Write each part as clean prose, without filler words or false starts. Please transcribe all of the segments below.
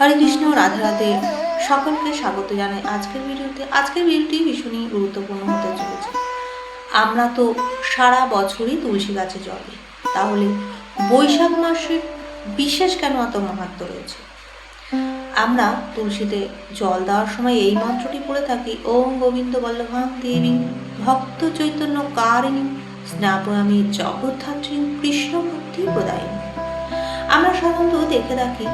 হরে কৃষ্ণ, রাধে রাধে। সকলকে স্বাগত জানাই আজকের ভিডিওটি ভীষণই গুরুত্বপূর্ণ হতে চলেছে। আমরা তো সারা বছরই তুলসী গাছে জল দিই, তাহলে বৈশাখ মাসে বিশেষ কেন এত মাহাত্ম্য রয়েছে? আমরা তুলসীতে জল দেওয়ার সময় এই মন্ত্রটি পড়ে থাকি, ওম গোবিন্দ বল্লভাং দেবী ভক্ত চৈতন্য কারিণী স্নাপয়ামি জগদ্ধাত্রী কৃষ্ণ ভক্তি প্রদায়িনী। আমরা সাধারণত দেখে থাকি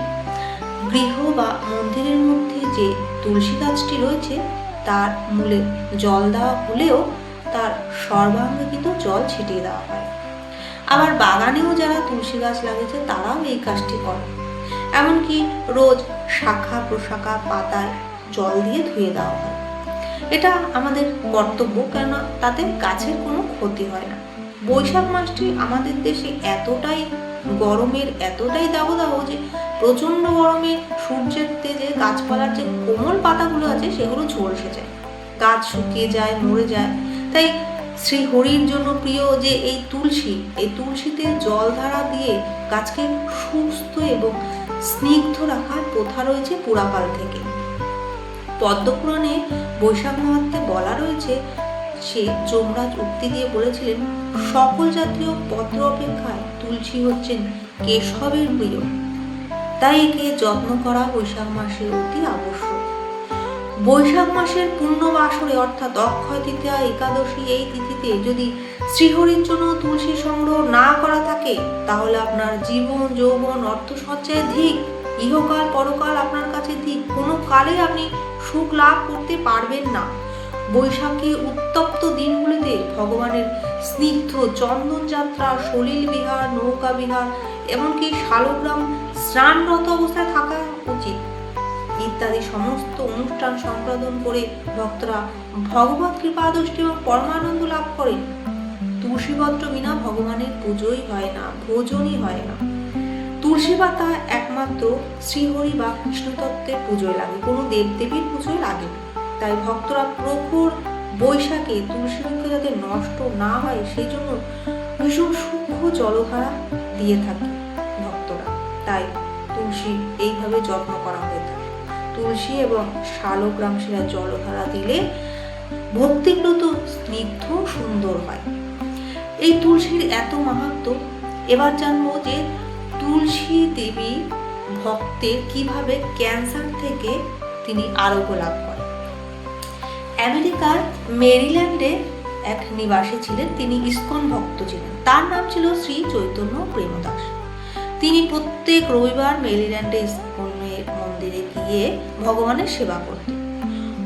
গৃহ বা মন্দিরের মধ্যে যে তুলসী গাছটি রয়েছে তার মূলে জল দেওয়া হলেও তার সর্বাঙ্গে কিন্তু জল ছিটিয়ে দেওয়া হয়। আবার বাগানেও যারা তুলসী গাছ লাগিয়েছে তারাও এই কাজটি করে, এমনকি রোজ শাখা প্রশাখা পাতায় জল দিয়ে ধুয়ে দেওয়া হয়। এটা আমাদের কর্তব্য, কেননা তাতে গাছের কোনো ক্ষতি হয় না। বৈশাখ মাসটি আমাদের দেশে এতটাই গরমের এতটাই দাবদাহ যে প্রচন্ড গরমে সূর্যের তেজে গাছপালার যে কোমল পাতাগুলো আছে সেগুলো ঝলসে যায়, গাছ শুকিয়ে যায়, মরে যায়। তাই শ্রী হরির জন্য প্রিয় যে এই তুলসীতে জলধারা দিয়ে গাছকে সুস্থ এবং স্নিগ্ধ রাখার প্রথা রয়েছে পুরাকাল থেকে। পদ্মপুরাণে বৈশাখ মাহাত্ম্যে বলা রয়েছে, সে যমরাজ উক্তি দিয়ে বলেছিলেন, সকল জাতীয় পত্র অপেক্ষায় তুলসী হচ্ছেন কেশবের প্রিয়, তাই একে যত্ন করা বৈশাখ মাসে অতি আবশ্যক। বৈশাখ মাসের পূর্ণ বাসরে অর্থাৎ অক্ষয় তৃতীয়া একাদশী এই তিথিতে যদি শ্রীহরির জন্য তুলসী সংগ্রহ না করা থাকে, তাহলে আপনার জীবন যৌবন অর্থ সঞ্চয় ধিক, ইহকাল পরকাল আপনার কাছে ধিক, কোনো কালে আপনি সুখ লাভ করতে পারবেন না। বৈশাখী উত্তপ্ত দিনগুলিতে ভগবানের স্নিগ্ধ চন্দন যাত্রা, সলিল বিহার, নৌকা বিহার, এমনকি শালগ্রাম স্নানরত অবস্থায় থাকা উচিত ইত্যাদি সমস্ত অনুষ্ঠান সম্পাদন করে ভক্তরা ভগবত কৃপা দৃষ্টি এবং পরমানন্দ লাভ করেন। তুলসীপত্র বিনা ভগবানের পুজোই হয় না, ভোজনই হয় না। তুলসী পাতা একমাত্র শ্রীহরি বা কৃষ্ণতত্ত্বের পুজোয় লাগে, কোনো দেবদেবীর পুজোয় লাগে না। তাই ভক্তরা প্রখর বৈশাখে তুলসী বৃক্ষ যাতে নষ্ট না হয় সেই জন্য ভীষণ সূক্ষ্ম জলধারা দিয়ে থাকে ভক্তরা। তাই তুলসী এইভাবে যত্ন করা হয়ে থাকে। তুলসী এবং শালগ্রাম শিলার জলধারা দিলে ভক্তিব্রত স্নিগ্ধ সুন্দর হয়। এই তুলসীর এত মাহাত্ম্য। এবার জানবো যে তুলসী দেবী ভক্তের কিভাবে ক্যান্সার থেকে তিনি আরোগ্য লাভ করেন। আমেরিকার মেরিল্যান্ডে এক নিবাসী ছিলেন, তিনি ইস্কন ভক্ত ছিলেন। তার নাম ছিল শ্রী চৈতন্য প্রেমদাস। তিনি প্রত্যেক রবিবার মেরিল্যান্ডে ইস্কনের মন্দিরে গিয়ে ভগবানের সেবা করতেন।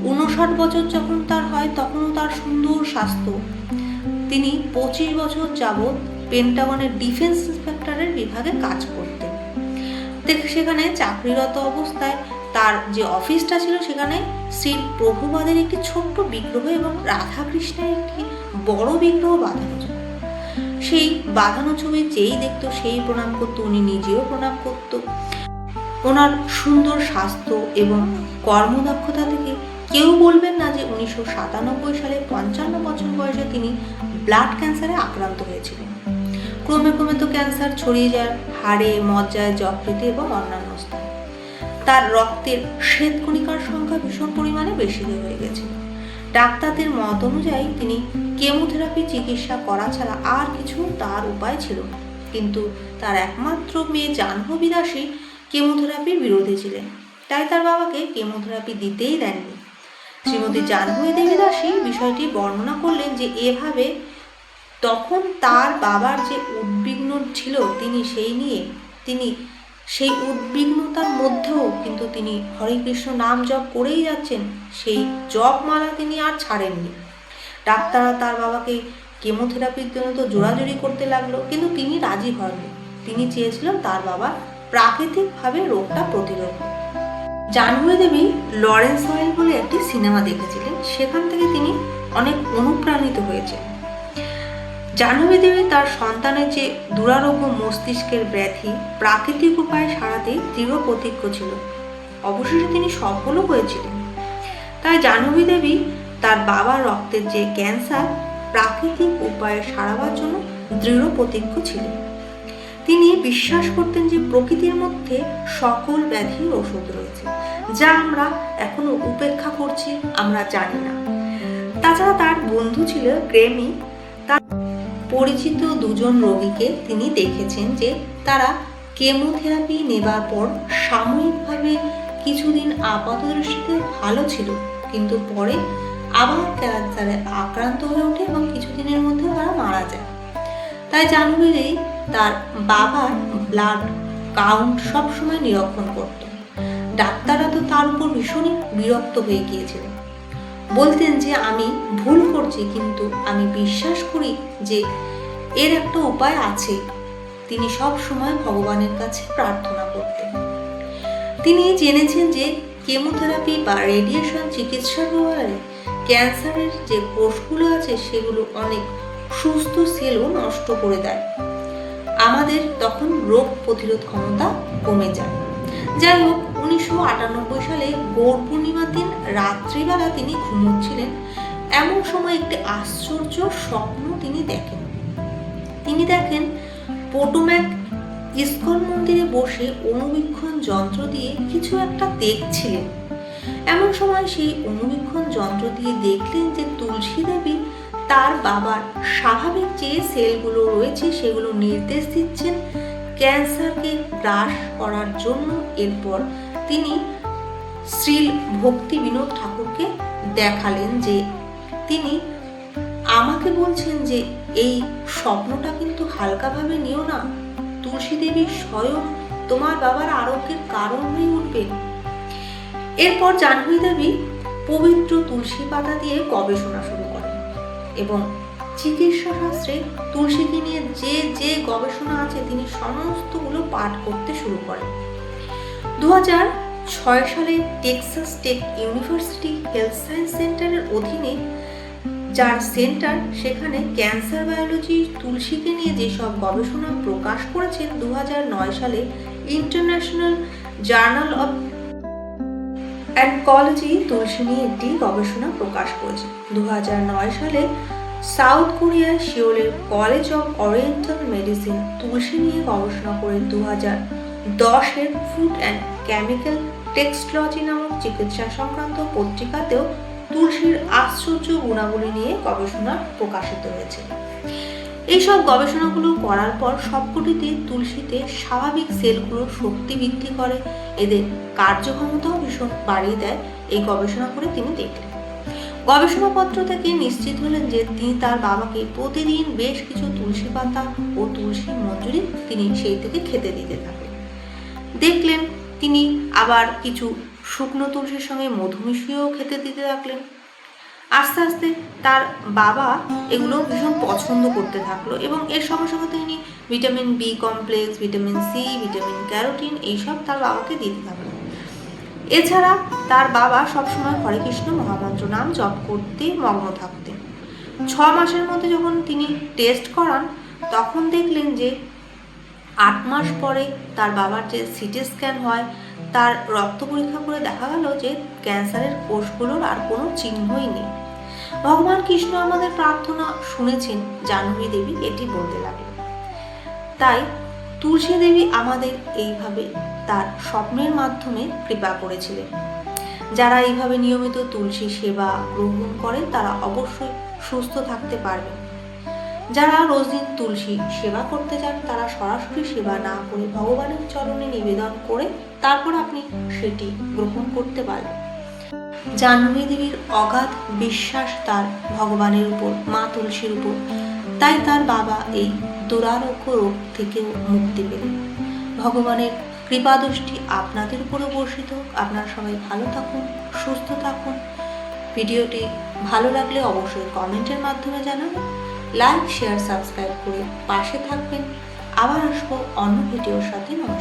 59 বছর যখন তার হয় তখনও তার সুন্দর স্বাস্থ্য। তিনি 25 বছর যাবৎ পেন্টাগনের ডিফেন্স ইন্সপেক্টরের বিভাগে কাজ করতেন। সেখানে চাকরিরত অবস্থায় তার যে অফিসটা ছিল সেখানে শ্রী প্রভুপাদের একটি ছোট্ট বিগ্রহ এবং রাধাকৃষ্ণের একটি বড় বিগ্রহ বাঁধানো ছিল। সেই বাঁধানো ছবি যেই দেখতো সেই প্রণাম করতো, উনি নিজেও প্রণাম করতো। ওনার সুন্দর স্বাস্থ্য এবং কর্মদক্ষতা থেকে কেউ বলবেন না যে 1997 সালে 55 বছর বয়সে তিনি ব্লাড ক্যান্সারে আক্রান্ত হয়েছিলেন। ক্রমে ক্রমে তো ক্যান্সার ছড়িয়ে যায় হাড়ে, মজ্জায়, যকৃতে এবং অন্যান্য স্থানে। তার রক্তের শ্বেতকণিকার সংখ্যা ভীষণ পরিমাণে বেশি হয়ে গেছিল। ডাক্তারদের মত অনুযায়ী তিনি কেমোথেরাপি চিকিৎসা করা ছাড়া আর কিছু তার উপায় ছিল না। কিন্তু তার একমাত্র মেয়ে জাহ্নবী দাসী কেমোথেরাপির বিরোধী ছিলেন, তাই তার বাবাকে কেমোথেরাপি দিতেই দেননি। শ্রীমতী জাহ্নবী দেবী দাসী বিষয়টি বর্ণনা করলেন যে এভাবে তখন তার বাবার যে উদ্বিগ্ন ছিল তিনি সেই উদ্বিগ্নতার মধ্যেও কিন্তু তিনি হরে কৃষ্ণ নাম জপ করেই যাচ্ছেন। সেই জপমালা তিনি আর ছাড়েননি। ডাক্তাররা তার বাবাকে কেমোথেরাপির জন্য তো জোরাজুরি করতে লাগলো, কিন্তু তিনি রাজি হননি। তিনি চেয়েছিলেন তার বাবার প্রাকৃতিকভাবে রোগটা প্রতিরোধ। জাহ্নবী দেবী লরেন্স অয়েল বলে একটি সিনেমা দেখেছিলেন, সেখান থেকে তিনি অনেক অনুপ্রাণিত হয়েছেন। জাহ্নবী দেবী তার সন্তানের যে দুরারোগ্য মস্তিষ্কের ব্যাধি প্রাকৃতিক উপায়ে সারাতে দৃঢ় প্রতিজ্ঞ ছিল। অবশেষে তিনি সফলও হয়েছিলেন। তাই জাহ্নবী দেবী তার বাবার রক্তের যে ক্যান্সার প্রাকৃতিক উপায়ে সারাবার জন্য দৃঢ় প্রতিজ্ঞ ছিলেন। তিনি বিশ্বাস করতেন যে প্রকৃতির মধ্যে সকল ব্যাধির ওষুধ রয়েছে, যা আমরা এখনো উপেক্ষা করছি, আমরা জানি না। তাছাড়া তার বন্ধু ছিল গ্রেমি। তার পরিচিত দুজন রোগীকে তিনি দেখেছেন যে তারা কেমোথেরাপি নেবার পর সাময়িকভাবে কিছুদিন আপাতদৃষ্টিতে ভালো ছিল, কিন্তু পরে আবার ক্যান্সারে আক্রান্ত হয়ে ওঠে এবং কিছুদিনের মধ্যে তারা মারা যায়। তাই জাহ্নবী তার বাবার ব্লাড কাউন্ট সবসময় নিরীক্ষণ করত। ডাক্তাররা তো তার উপর ভীষণই বিরক্ত হয়ে গিয়েছিল, বলতেন যে আমি ভুল করছি, কিন্তু আমি বিশ্বাস করি যে এর একটা উপায় আছে। তিনি সব সময় ভগবানের কাছে প্রার্থনা করতেন। তিনি জেনেছেন যে কেমোথেরাপি বা রেডিয়েশন চিকিৎসার ফলে ক্যান্সারের যে কোষগুলো আছে সেগুলো অনেক সুস্থ সেলও নষ্ট করে দেয়। আমাদের তখন রোগ প্রতিরোধ ক্ষমতা কমে যায়। যাই হোক, 1998 সালে গৌর পূর্ণিমার দিন রাত্রিবেলা তিনি ঘুমোচ্ছিলেন। এমন সময় একটি আশ্চর্য স্বপ্ন তিনি দেখেন। তিনি দেখেন পোটোম্যাক ইস্কন মন্দিরে বসে অণুবীক্ষণ যন্ত্র দিয়ে কিছু একটা দেখছিলেন। এমন সময় সেই অণুবীক্ষণ যন্ত্র দিয়ে দেখলেন যে তুলসী দেবী তার বাবার স্বাভাবিক যে সেলগুলো রয়েছে সেগুলো নির্দেশ দিচ্ছেন ক্যান্সারকে গ্রাস করার জন্য। এরপর তিনি শ্রী ভক্তি বিনোদ ঠাকুরকে দেখালেন যে তিনি আমাকে বলছেন যে এই স্বপ্নটা কিন্তু হালকাভাবে নিও না, তুলসী দেবী স্বয়ং তোমার বাবার আরোগ্যের কারণ হয়ে উঠবে। এরপর জাহ্নবী দেবী পবিত্র তুলসী পাতা দিয়ে গবেষণা শুরু করেন এবং চিকিৎসা শাস্ত্রে তুলসীকে নিয়ে যে যে গবেষণা আছে তিনি সমস্তগুলো পাঠ করতে শুরু করেন। 2006 সালে Texas take university health science সেন্টারের অধীনে যার সেন্টার, সেখানে ক্যান্সার বায়োলজি তুলসীকে নিয়ে যেসব গবেষণা প্রকাশ করেছেন 2009 সালে ইন্টারন্যাশনাল জার্নাল অফ অ্যানকোলজি তুলসী নিয়ে একটি গবেষণা প্রকাশ করেছে। 2009 সালে সাউথ কোরিয়ার সিওলের কলেজ অফ ওরিয়েন্টাল মেডিসিন তুলসী নিয়ে গবেষণা করে 2010-এর ফুড অ্যান্ড কেমিক্যাল টেক্সোলজি নামক চিকিৎসা সংক্রান্ত পত্রিকাতেও তুলসীর আশ্চর্য গুণাবলী নিয়ে গবেষণা প্রকাশিত হয়েছে। এইসব গবেষণাগুলো করার পর সবকটিতে তুলসীতে স্বাভাবিক সেলগুলোর শক্তি বৃদ্ধি করে, এদের কার্যক্ষমতাও ভীষণ বাড়িয়ে দেয়। এই গবেষণা করে তিনি দেখলেন। গবেষণাপত্র থেকে নিশ্চিত হলেন যে তিনি তার বাবাকে প্রতিদিন বেশ কিছু তুলসী পাতা ও তুলসী মঞ্জুরি তিনি সেই থেকে খেতে দিতে থাকেন। দেখলেন তিনি আবার কিছু শুকনো তুলসীর সঙ্গে মধু মিশিয়েও খেতে দিতে থাকলেন। আস্তে আস্তে তার বাবা এগুলো ভীষণ পছন্দ করতে থাকলো এবং এর সঙ্গে সঙ্গে তিনি vitamin B complex, vitamin C, vitamin carotene এইসব তার বাবাকে দিতে থাকলেন। এছাড়া তার বাবা সবসময় হরে কৃষ্ণ মহামন্ত্র নাম জপ করতে মগ্ন থাকতেন। 6 মাসের মধ্যে যখন তিনি টেস্ট করান তখন দেখলেন যে 8 মাস পরে তার বাবার যে সিটি স্ক্যান হয় তার রক্ত পরীক্ষা করে দেখা গেল যে ক্যান্সারের কোষগুলোর আর কোনো চিহ্নই নেই। ভগবান কৃষ্ণ আমাদের প্রার্থনা শুনেছেন, জাহ্নবী দেবী এটি বলতে লাগলেন। তাই তুলসী দেবী আমাদের এইভাবে তার স্বপ্নের মাধ্যমে কৃপা করেছিলেন। যারা এইভাবে নিয়মিত তুলসী সেবা গ্রহণ করেন তারা অবশ্যই সুস্থ থাকতে পারবেন। যারা রোজদিন তুলসী সেবা করতে চান তারা সরাসরি সেবা না করে ভগবানের চরণে নিবেদন করে তারপর আপনি সেটি গ্রহণ করতে পারবেন। জাহ্নবী দেবীর অগাধ বিশ্বাস তার ভগবানের উপর, মা তুলসীর উপর, তাই তার বাবা এই দুরারোগ্য রোগ থেকেও মুক্তি পেলেন। ভগবানের কৃপাদৃষ্টি আপনাদের উপরে বর্ষিত হোক। আপনারা সবাই ভালো থাকুন, সুস্থ থাকুন। ভিডিওটি ভালো লাগলে অবশ্যই কমেন্টের মাধ্যমে জানাবেন। লাইক, শেয়ার, সাবস্ক্রাইব করে পাশে থাকবেন। আবার আসবো অন্য ভিডিওর সাথে। নমস্কার।